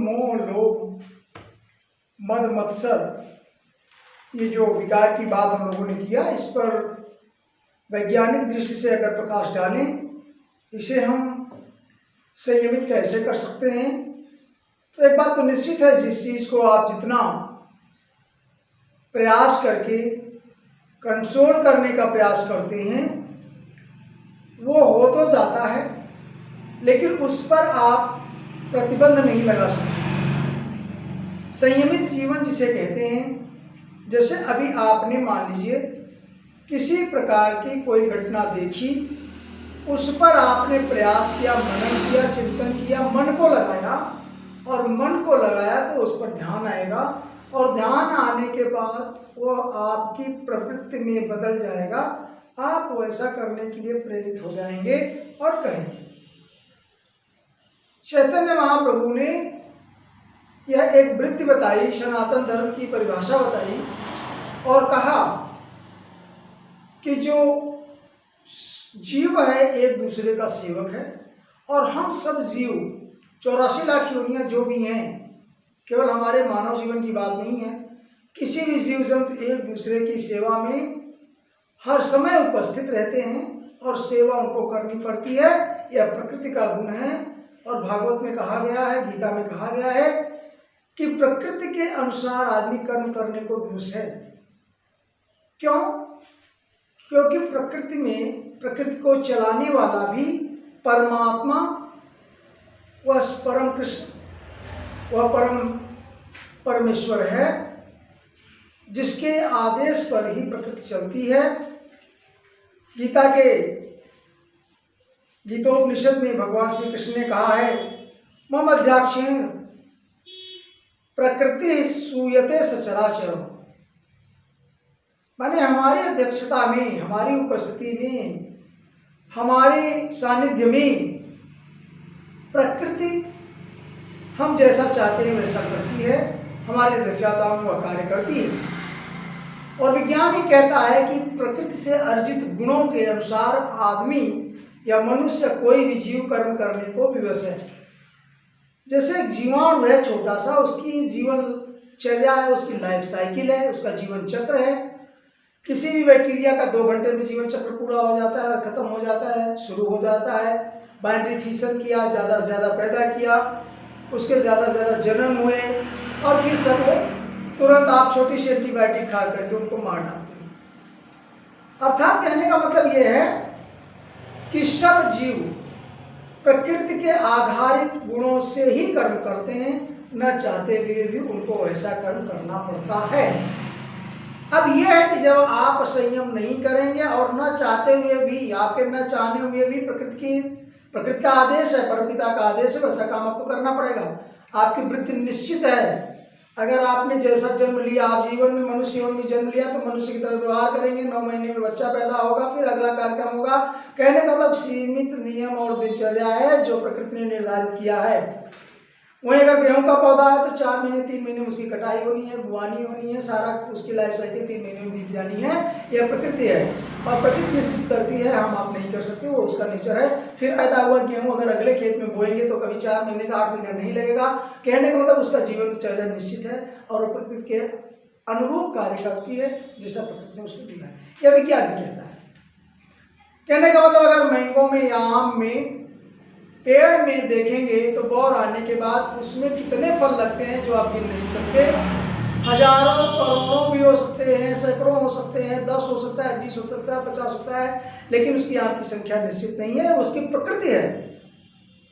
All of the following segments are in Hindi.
मोह लोभ मद मत्सर, ये जो विकार की बात हम लोगों ने किया, इस पर वैज्ञानिक दृष्टि से अगर प्रकाश डालें, इसे हम संयमित कैसे कर सकते हैं। तो एक बात तो निश्चित है, जिस चीज़ को आप जितना प्रयास करके कंट्रोल करने का प्रयास करते हैं वो हो तो जाता है, लेकिन उस पर आप प्रतिबंध नहीं लगा सकते। संयमित जीवन जिसे कहते हैं, जैसे अभी आपने मान लीजिए किसी प्रकार की कोई घटना देखी, उस पर आपने प्रयास किया, मनन किया, चिंतन किया, मन को लगाया, और मन को लगाया तो उस पर ध्यान आएगा, और ध्यान आने के बाद वो आपकी प्रवृत्ति में बदल जाएगा, आप वैसा करने के लिए प्रेरित हो जाएंगे और करेंगे। चैतन्य महाप्रभु ने यह एक वृत्ति बताई, सनातन धर्म की परिभाषा बताई और कहा कि जो जीव है एक दूसरे का सेवक है, और हम सब जीव 84 लाख योनियां जो भी हैं, केवल हमारे मानव जीवन की बात नहीं है, किसी भी जीव जंतु एक दूसरे की सेवा में हर समय उपस्थित रहते हैं और सेवा उनको करनी पड़ती है। यह प्रकृति का गुण है, और भागवत में कहा गया है, गीता में कहा गया है कि प्रकृति के अनुसार आदमी कर्म करने को विवश है। क्यों? क्योंकि प्रकृति में प्रकृति को चलाने वाला भी परमात्मा, वह परम कृष्ण, वह परम परमेश्वर है, जिसके आदेश पर ही प्रकृति चलती है। गीता के गीतोपनिषद में भगवान श्री कृष्ण ने कहा है, मम अध्याक्षेण प्रकृति सूयते सचराचरम्, माने हमारी अध्यक्षता में, हमारी उपस्थिति में, हमारे सानिध्य में प्रकृति हम जैसा चाहते हैं वैसा करती है, हमारी अध्यक्षता में वह कार्य करती है। और विज्ञान ही कहता है कि प्रकृति से अर्जित गुणों के अनुसार आदमी या मनुष्य कोई भी जीव कर्म करने को विवश है। जैसे एक जीवाणु है छोटा सा, उसकी जीवनचर्या है, उसकी लाइफ साइकिल है, उसका जीवन चक्र है। किसी भी बैक्टीरिया का 2 घंटे में जीवन चक्र पूरा हो जाता है, खत्म हो जाता है, शुरू हो जाता है। बाइनरी फिशन किया, ज़्यादा से ज़्यादा पैदा किया, उसके ज़्यादा से ज़्यादा जन्म हुए, और फिर सब तुरंत आप छोटी सी एंटीबायोटिक खा करके उनको मार डालते हैं। अर्थात कहने का मतलब ये है कि सब जीव प्रकृति के आधारित गुणों से ही कर्म करते हैं, न चाहते हुए भी उनको ऐसा कर्म करना पड़ता है। अब यह है कि जब आप संयम नहीं करेंगे और न चाहते हुए भी, आपके न चाहने हुए भी प्रकृति का आदेश है, परमपिता का आदेश है, वैसा काम आपको करना पड़ेगा। आपकी वृत्ति निश्चित है। अगर आपने जैसा जन्म लिया, आप जीवन में मनुष्य जीवन में जन्म लिया, तो मनुष्य की तरह व्यवहार करेंगे। 9 महीने में बच्चा पैदा होगा, फिर अगला कार्यक्रम होगा। कहने का मतलब सीमित नियम और दिनचर्या है जो प्रकृति ने निर्धारित किया है। वहीं अगर गेहूं का पौधा है तो 4 महीने 3 महीने में उसकी कटाई होनी है, बुआनी होनी है, सारा उसकी लाइफ साइकिल 3 महीने में बीत जानी है। यह प्रकृति है, और प्रकृति निश्चित करती है, हम आप नहीं कर सकते, वो उसका नेचर है। फिर पैदा हुआ गेहूं अगर अगले खेत में बोएंगे तो कभी 4 महीने का 8 महीना नहीं लगेगा। कहने का मतलब उसका जीवन चर्या निश्चित है, और वो प्रकृति के अनुरूप कार्य करती है जैसा प्रकृति ने उसको दिया है। यह विज्ञान कहता है। कहने का मतलब अगर मैंगो में या आम में पेड़ में देखेंगे तो बौर आने के बाद उसमें कितने फल लगते हैं जो आप गिन नहीं सकते। हजारों करोड़ों भी हो सकते हैं, सैकड़ों हो सकते हैं, 10 हो सकता है, 20 हो सकता है, 50 होता है, लेकिन उसकी आम की संख्या निश्चित नहीं है, उसकी प्रकृति है।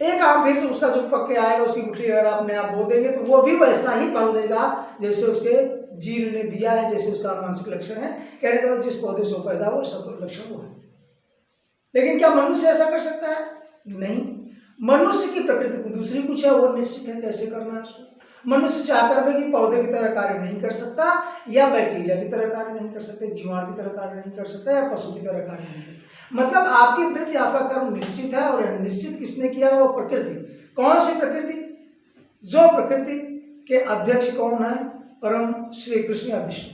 एक आम फिर उसका जो पक के आएगा, उसकी गुठली अगर आपने आप बो देंगे तो वो भी वैसा ही फल देगा जैसे उसके जीव ने दिया है, जैसे उसका मानसिक लक्षण है। कहने का जिस पौधे से पैदा हो सब लक्षण वो है। लेकिन क्या मनुष्य ऐसा कर सकता है? नहीं। मनुष्य की प्रकृति को दूसरी कुछ है, वो निश्चित है कैसे करना है उसको। मनुष्य चाहकर भी पौधे की तरह कार्य नहीं कर सकता, या बैक्टीरिया की तरह कार्य नहीं कर सकते, जीवाणु की तरह कार्य नहीं कर सकता, या पशु की तरह कार्य नहीं कर सकता। मतलब आपकी वृत्ति, आपका कर्म निश्चित है, और निश्चित किसने किया है? वो प्रकृति। कौन सी प्रकृति? जो प्रकृति के अध्यक्ष कौन है? परम श्री कृष्ण या विष्णु।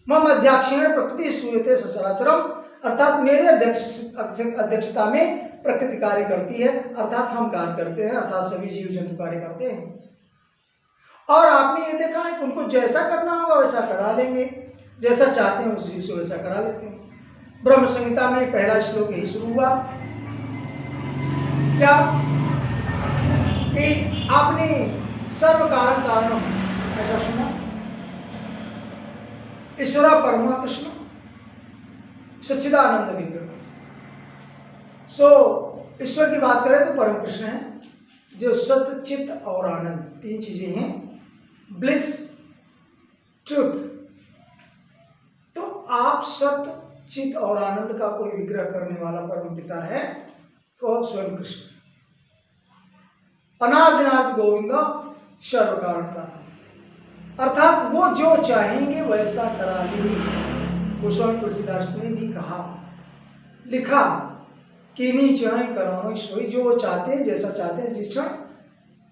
मम अध्याक्षेण प्रकृति सूयते सचराचरम्, अर्थात मेरे अध्यक्षता में प्रकृति कार्य करती है, अर्थात हम कार्य करते हैं, अर्थात सभी जीव जंतु कार्य करते हैं। और आपने ये देखा है कि उनको जैसा करना होगा वैसा करा लेंगे, जैसा चाहते हैं उस चीज से वैसा करा लेते हैं। ब्रह्म संहिता में पहला श्लोक यही शुरू हुआ क्या कि आपने सर्व कारण कारणम ऐसा सुना, ईश्वर परमा कृष्ण सच्चिदानंद विग्रह। ईश्वर की बात करें तो परम कृष्ण है जो सत्य चित्त और आनंद तीन चीजें हैं, ब्लिस ट्रुथ। तो आप सत्य चित्त और आनंद का कोई विग्रह करने वाला परम पिता है तो स्वयं कृष्ण। अनादिनाथ गोविंद सर्व कारण कारण, अर्थात वो जो चाहेंगे वैसा करा लेंगे। गोस्वामी तुलसीदास ने भी कहा, लिखा कि नहीं चाहे कराओ सोई, जो वो चाहते हैं जैसा चाहते हैं जिस क्षण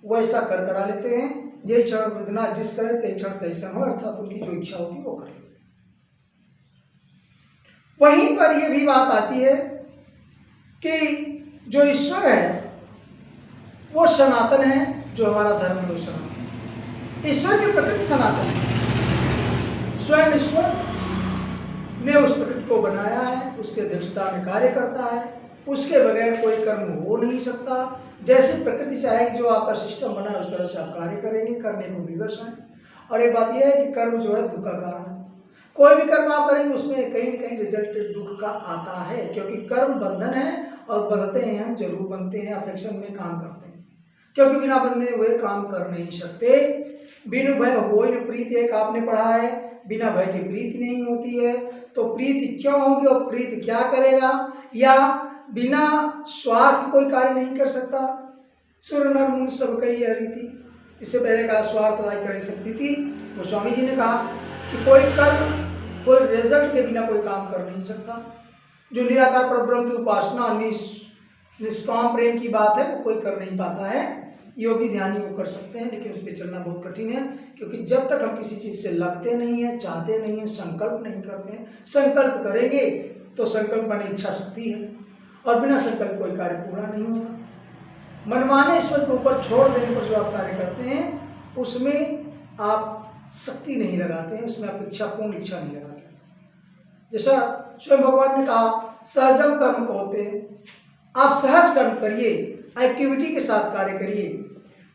वैसा करा लेते हैं। जय क्षण विदना जिस करे ते क्षण तैसा हो, अर्थात उनकी जो इच्छा होती है वो कर लेते हैं। वहीं पर यह भी बात आती है कि जो ईश्वर है वो सनातन है, जो हमारा धर्म है वो सनातन है। ईश्वर की प्रकृति सनातन है, स्वयं ईश्वर ने उस प्रकृति को बनाया है, उसके अध्यक्षता में कार्य करता है, उसके बगैर कोई कर्म हो नहीं सकता। जैसे प्रकृति चाहेगी, जो आपका सिस्टम बना है उस तरह से आप कार्य करेंगे, करने को विवश हैं। और एक बात यह है कि कर्म जो है दुख का कारण है। कोई भी कर्म आप करेंगे उसमें कहीं न कहीं रिजल्ट दुख का आता है, क्योंकि कर्म बंधन है और बंधते हैं हम जरूर बनते हैं, अफेक्शन में काम करते हैं, क्योंकि बिना बंधे हुए काम कर नहीं सकते। बिनु भय होय न प्रीति, एक आपने पढ़ा है, बिना भय की प्रीति नहीं होती है। तो प्रीति क्यों होगी और प्रीति क्या करेगा, या बिना स्वार्थ कोई कार्य नहीं कर सकता। सुर नर मुनि सब कही यह रीति, इससे पहले कहा स्वार्थ अदाई कर सकती थी। गोस्वामी जी ने कहा कि कोई कर्म कोई रिजल्ट के बिना कोई काम कर नहीं सकता। जो निराकार परब्रह्म की उपासना निष्काम प्रेम की बात है वो कोई कर नहीं पाता है। योगी ध्यानी वो कर सकते हैं, लेकिन उस पर चलना बहुत कठिन है, क्योंकि जब तक हम किसी चीज़ से लगते नहीं हैं, चाहते नहीं हैं, संकल्प नहीं करते हैं। संकल्प करेंगे तो संकल्प माने इच्छा शक्ति है, और बिना संकल्प कोई कार्य पूरा नहीं होता। मनमाने ईश्वर के ऊपर छोड़ देने पर जो आप कार्य करते हैं उसमें आप शक्ति नहीं लगाते हैं, उसमें आप पूर्ण इच्छा नहीं लगाते। जैसा स्वयं भगवान ने कहा, सहजम कर्म को होते, आप सहज कर्म करिए, एक्टिविटी के साथ कार्य करिए।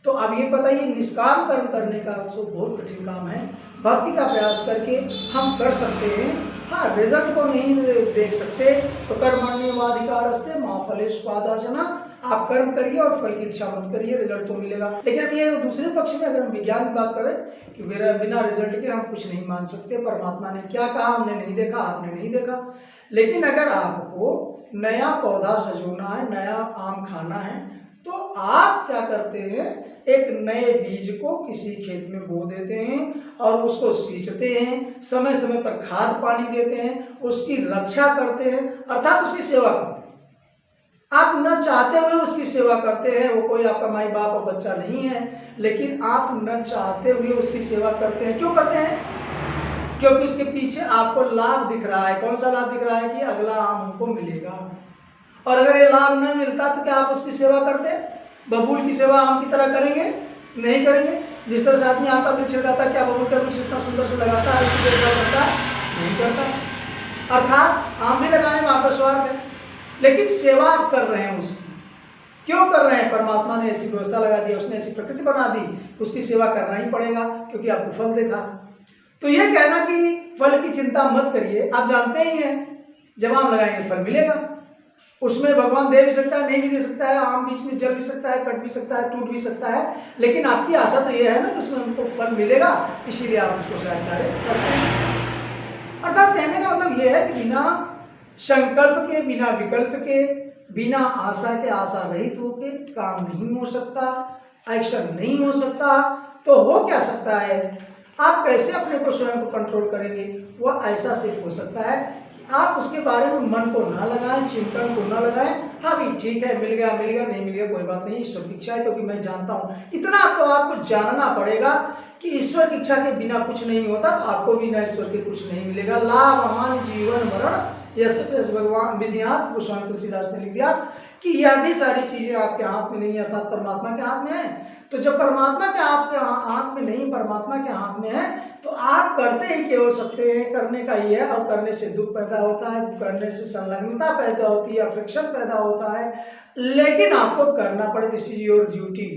तो अब ये बताइए, निष्काम कर्म करने का तो बहुत कठिन काम है। भक्ति का प्रयास करके हम कर सकते हैं, हाँ रिजल्ट को नहीं देख सकते। तो कर्मण्येवाधिकारस्ते मा फलेषु कदाचन, आप कर्म करिए और फल की इच्छा मत करिए, रिजल्ट तो मिलेगा। लेकिन अब ये दूसरे पक्ष में अगर हम विज्ञान की बात करें कि बिना रिजल्ट के हम कुछ नहीं मान सकते। परमात्मा ने क्या कहा हमने नहीं देखा, आपने नहीं देखा। लेकिन अगर आपको नया पौधा सजोना है, नया आम खाना है, तो आप क्या करते हैं, एक नए बीज को किसी खेत में बो देते हैं और उसको सींचते हैं, समय समय पर खाद पानी देते हैं, उसकी रक्षा करते हैं, अर्थात उसकी सेवा करते हैं। आप न चाहते हुए उसकी सेवा करते हैं, वो कोई आपका माई बाप और बच्चा नहीं है, लेकिन आप न चाहते हुए उसकी सेवा करते हैं। क्यों करते हैं? क्योंकि उसके पीछे आपको लाभ दिख रहा है। कौन सा लाभ दिख रहा है? कि अगला आम हमको मिलेगा। और अगर ये लाभ न मिलता तो क्या आप उसकी सेवा करते? बबूल की सेवा आम की तरह करेंगे? नहीं करेंगे। जिस तरह से आदमी आम का वृक्ष लगाता है, क्या बबूल का वृक्ष इतना सुंदर से लगाता है, उसकी देखभाल करता है? नहीं करता। अर्थात आम भी लगाने में आपका स्वार्थ है, लेकिन सेवा आप कर रहे हैं उसकी। क्यों कर रहे हैं? परमात्मा ने ऐसी व्यवस्था लगा दी, उसने ऐसी प्रकृति बना दी, उसकी सेवा करना ही पड़ेगा, क्योंकि आपको फल देखा। तो ये कहना कि फल की चिंता मत करिए, आप जानते ही हैं जब आम लगाएंगे फल मिलेगा। उसमें भगवान दे भी सकता है, नहीं भी दे सकता है, आम बीच में जल भी सकता है, कट भी सकता है, टूट भी सकता है, लेकिन आपकी आशा तो ये है ना कि उसमें हमको फल मिलेगा, इसीलिए आप उसको शायद कार्य करते हैं। अर्थात कहने का मतलब ये है कि बिना संकल्प के, बिना विकल्प के, बिना आशा के, आशा रहित होके काम नहीं हो सकता, एक्शन नहीं हो सकता। तो हो क्या सकता है? आप कैसे अपने को स्वयं को कंट्रोल करेंगे? वह ऐसा सिर्फ हो सकता है कि आप उसके बारे में मन को ना लगाएं, चिंतन को ना लगाएं। हाँ भी ठीक है, मिल गया, नहीं मिल गया कोई बात नहीं, ईश्वर की इच्छा है, क्योंकि मैं जानता हूँ। इतना तो आपको जानना पड़ेगा कि ईश्वर की इच्छा के बिना कुछ नहीं होता, तो आपको बिना ईश्वर के कुछ नहीं मिलेगा। लाभ हानि जीवन मरण यह भगवान विधियात गोस्वामी तुलसीदास ने लिख दिया कि यह भी सारी चीजें आपके हाथ में नहीं है, अर्थात परमात्मा के हाथ में है। तो जब परमात्मा के आपके हाथ में नहीं, परमात्मा के हाथ में है। तो आप करते ही केवल सकते हैं, करने का ही है, और करने से दुख पैदा होता है, करने से संलग्नता पैदा होती है, फ्रिक्शन पैदा होता है, लेकिन आपको करना पड़े। This is your duty.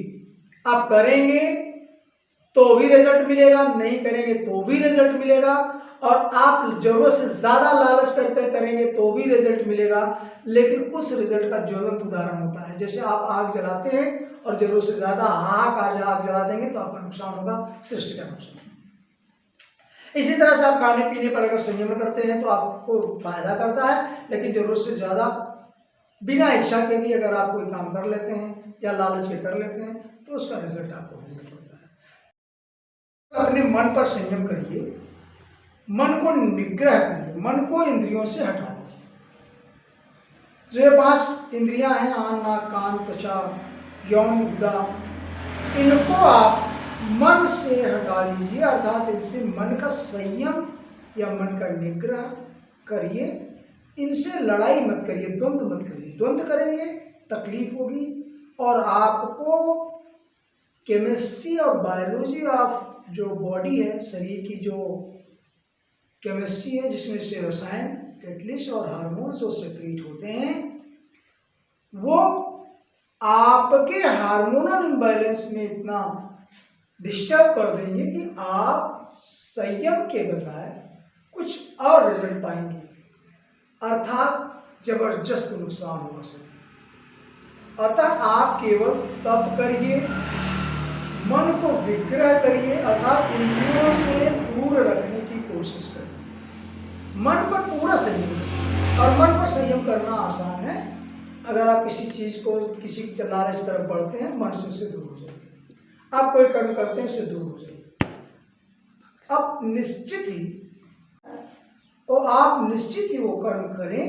आप करेंगे तो भी रिजल्ट मिलेगा, नहीं करेंगे तो भी रिजल्ट मिलेगा, और आप जरूरत से ज्यादा लालच करके करेंगे तो भी रिजल्ट मिलेगा। लेकिन उस रिजल्ट का ज्वलंत उदाहरण होता है, जैसे आप आग जलाते हैं और जरूरत से ज्यादा हाहाकार आग जला देंगे तो आपका नुकसान होगा, सृष्टि का नुकसान। इसी तरह से आप खाने पीने पर अगर संयम करते हैं तो आपको फायदा करता है, लेकिन जरूरत से ज्यादा बिना इच्छा के भी अगर आप कोई काम कर लेते हैं या लालच के कर लेते हैं तो उसका रिजल्ट आपको भोगना पड़ता है। अपने मन पर संयम करिए, मन को निग्रह करिए, मन को इंद्रियों से हटा दीजिए। जो ये 5 इंद्रियां हैं, आन, नाक, कान, त्वचा, यौन, गुदा, इनको आप मन से हटा लीजिए, अर्थात इसमें मन का संयम या मन का निग्रह करिए। इनसे लड़ाई मत करिए, द्वंद्व मत करिए। द्वंद्व करेंगे तकलीफ होगी, और आपको केमिस्ट्री और बायोलॉजी ऑफ जो बॉडी है, शरीर की जो केमिस्ट्री है, जिसमें से रसायन, कैटलिस्ट और हार्मोन्स जो सेक्रेट होते हैं, वो आपके हार्मोनल इम्बैलेंस में इतना डिस्टर्ब कर देंगे कि आप संयम के बजाय कुछ और रिजल्ट पाएंगे, अर्थात जबरदस्त नुकसान होगा शरीर। अतः आप केवल तप करिए, मन को विग्रह करिए, अर्थात इंद्रियों से दूर रखने की कोशिश करिए। मन पर पूरा संयम करिए, और मन पर संयम करना आसान है। अगर आप किसी चीज को, किसी लालच की तरफ बढ़ते हैं, मन से उससे दूर हो जाइए। आप कोई कर्म करते हैं, उससे दूर हो जाइए। अब निश्चित ही आप निश्चित ही वो कर्म करें,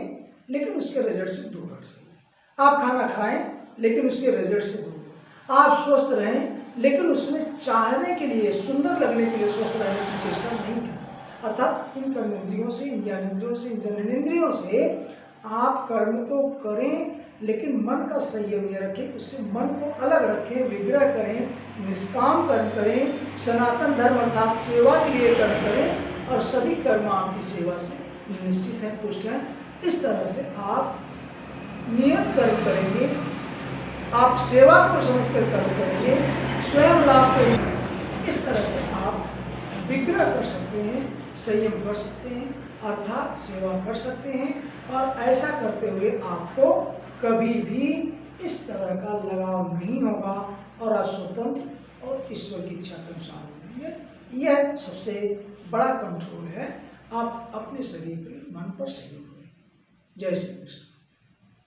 लेकिन उसके रिजल्ट से दूर हट जाइए। आप खाना खाएं, लेकिन उसके रिजल्ट से दूर। आप स्वस्थ रहें, लेकिन उसमें चाहने के लिए, सुंदर लगने के लिए स्वस्थ रहने की चेष्टा नहीं करें। अर्थात इन कर्मेंद्रियों से, इन ज्ञानेंद्रियों से, इन जननेंद्रियों से आप कर्म तो करें, लेकिन मन का संयम ये रखें, उससे मन को अलग रखें, विग्रह करें, निष्काम कर्म करें, सनातन धर्म अर्थात सेवा के लिए कर्म करें, और सभी कर्म आपकी सेवा से निश्चित है, पुष्ट है। इस तरह से आप नियत कर्म करेंगे, आप सेवा को समझकर कर्म करेंगे, स्वयं लाभ करेंगे। इस तरह से आप विग्रह कर सकते हैं, संयम कर सकते हैं, अर्थात सेवा कर सकते हैं, और ऐसा करते हुए आपको कभी भी इस तरह का लगाव नहीं होगा, और आप स्वतंत्र और ईश्वर की इच्छा के अनुसार होंगे। यह सबसे बड़ा कंट्रोल है। आप अपने शरीर पर, मन पर संयम करें। जय श्री कृष्ण।